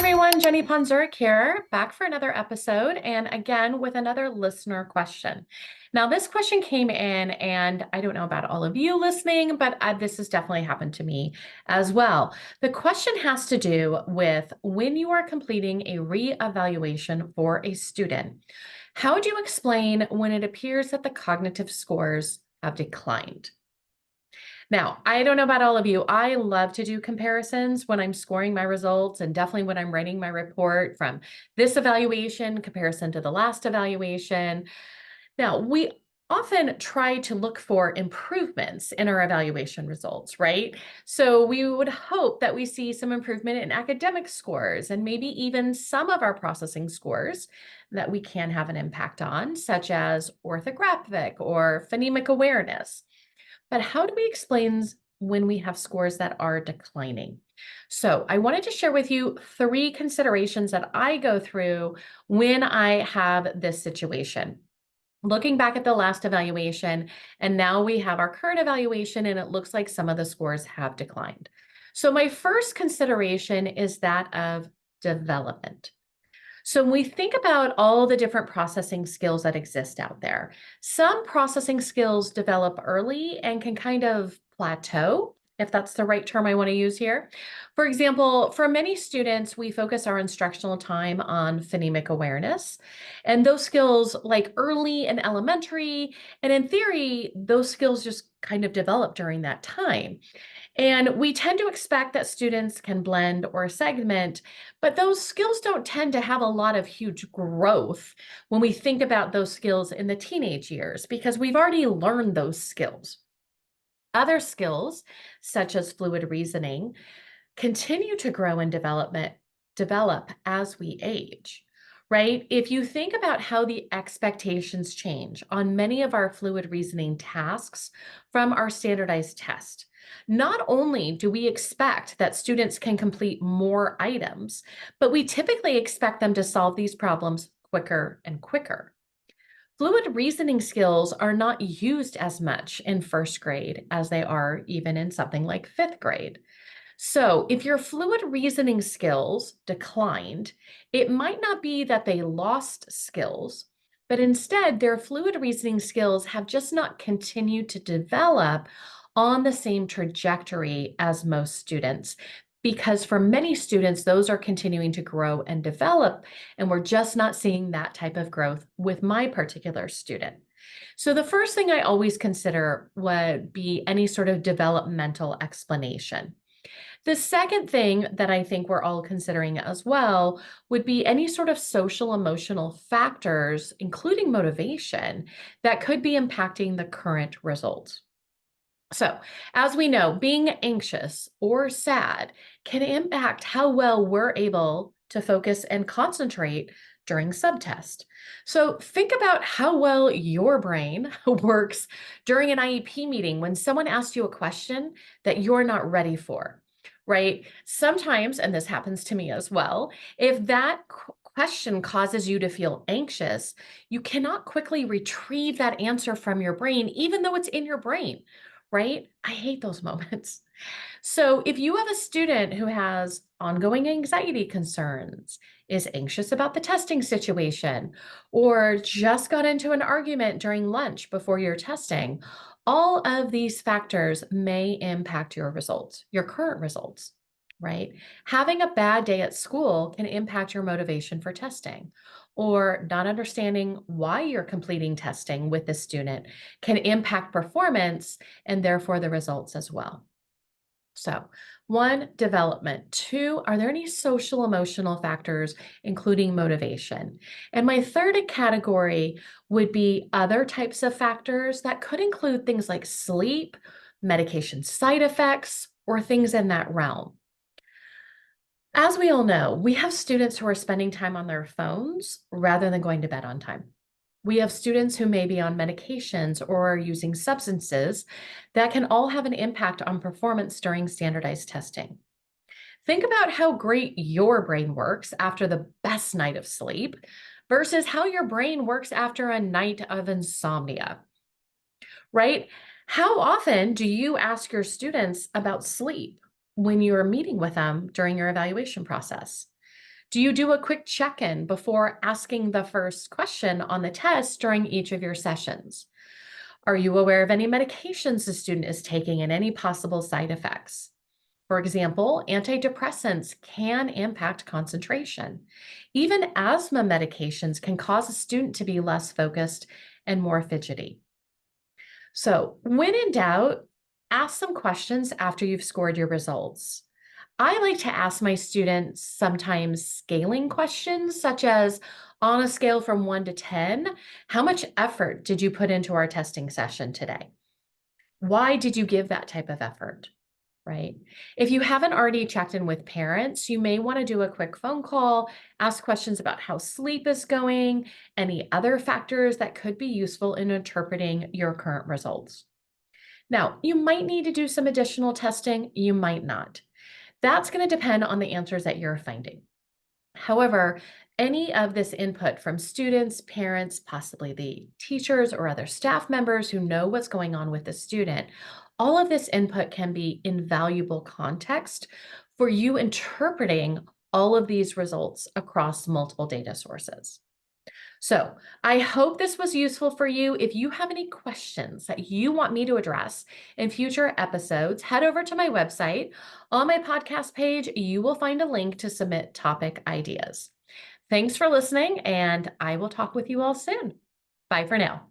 everyone, Jenny Ponzuric here, back for another episode, and again with another listener question. Now, this question came in, and I don't know about all of you listening, but this has definitely happened to me as well. The question has to do with when you are completing a reevaluation for a student, how do you explain when it appears that the cognitive scores have declined? Now, I don't know about all of you. I love to do comparisons when I'm scoring my results and definitely when I'm writing my report from this evaluation comparison to the last evaluation. Now, we often try to look for improvements in our evaluation results, right? So we would hope that we see some improvement in academic scores and maybe even some of our processing scores that we can have an impact on, such as orthographic or phonemic awareness. But how do we explain when we have scores that are declining? So I wanted to share with you 3 considerations that I go through when I have this situation. Looking back at the last evaluation, and now we have our current evaluation, and it looks like some of the scores have declined. So my first consideration is that of development. So when we think about all the different processing skills that exist out there, some processing skills develop early and can kind of plateau, if that's the right term I want to use here. For example, for many students, we focus our instructional time on phonemic awareness. And those skills, like early and elementary, and in theory, those skills just kind of develop during that time. And we tend to expect that students can blend or segment, but those skills don't tend to have a lot of huge growth when we think about those skills in the teenage years, because we've already learned those skills. Other skills, such as fluid reasoning, continue to grow and develop as we age, right? If you think about how the expectations change on many of our fluid reasoning tasks from our standardized test, not only do we expect that students can complete more items, but we typically expect them to solve these problems quicker and quicker. Fluid reasoning skills are not used as much in first grade as they are even in something like fifth grade. So, if your fluid reasoning skills declined, it might not be that they lost skills, but instead their fluid reasoning skills have just not continued to develop on the same trajectory as most students. Because for many students, those are continuing to grow and develop, and we're just not seeing that type of growth with my particular student. So, the first thing I always consider would be any sort of developmental explanation. The second thing that I think we're all considering as well would be any sort of social emotional factors, including motivation, that could be impacting the current results. So, as we know, being anxious or sad can impact how well we're able to focus and concentrate during subtest. So, think about how well your brain works during an IEP meeting when someone asks you a question that you're not ready for, right? Sometimes, and this happens to me as well, if that question causes you to feel anxious, you cannot quickly retrieve that answer from your brain, even though it's in your brain, right? I hate those moments. So if you have a student who has ongoing anxiety concerns, is anxious about the testing situation, or just got into an argument during lunch before your testing, all of these factors may impact your results, your current results, right? Having a bad day at school can impact your motivation for testing, or not understanding why you're completing testing with the student can impact performance and therefore the results as well. So, 1, development. 2, are there any social emotional factors, including motivation? And my third category would be other types of factors that could include things like sleep, medication side effects, or things in that realm. As we all know, we have students who are spending time on their phones rather than going to bed on time. We have students who may be on medications or are using substances that can all have an impact on performance during standardized testing. Think about how great your brain works after the best night of sleep versus how your brain works after a night of insomnia, right? How often do you ask your students about sleep when you're meeting with them during your evaluation process? Do you do a quick check-in before asking the first question on the test during each of your sessions? Are you aware of any medications the student is taking and any possible side effects? For example, antidepressants can impact concentration. Even asthma medications can cause a student to be less focused and more fidgety. So, when in doubt, ask some questions after you've scored your results. I like to ask my students sometimes scaling questions, such as on a scale from 1 to 10, how much effort did you put into our testing session today? Why did you give that type of effort? Right? If you haven't already checked in with parents, you may want to do a quick phone call, ask questions about how sleep is going, any other factors that could be useful in interpreting your current results. Now, you might need to do some additional testing, you might not. That's going to depend on the answers that you're finding. However, any of this input from students, parents, possibly the teachers or other staff members who know what's going on with the student, all of this input can be invaluable context for you interpreting all of these results across multiple data sources. So, I hope this was useful for you. If you have any questions that you want me to address in future episodes, head over to my website. On my podcast page, you will find a link to submit topic ideas. Thanks for listening, and I will talk with you all soon. Bye for now.